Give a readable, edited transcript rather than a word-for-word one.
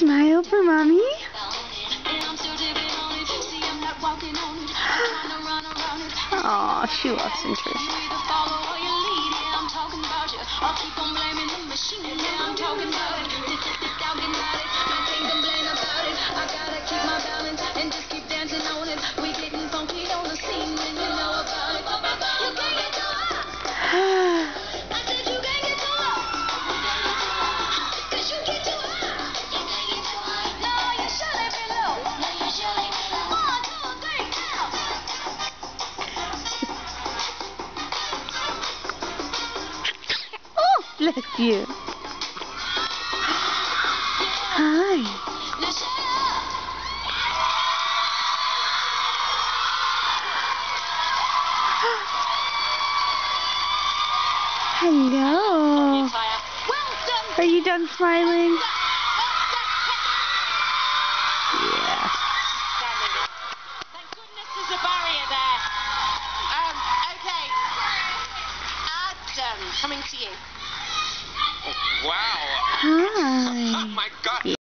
Smile for mommy. Aw, she loves interest. Bless you. Hi. Hello. Are you done smiling? Yeah. Thank goodness there's a barrier there. Okay. Adam, coming to you. Wow. Hi. Oh my God.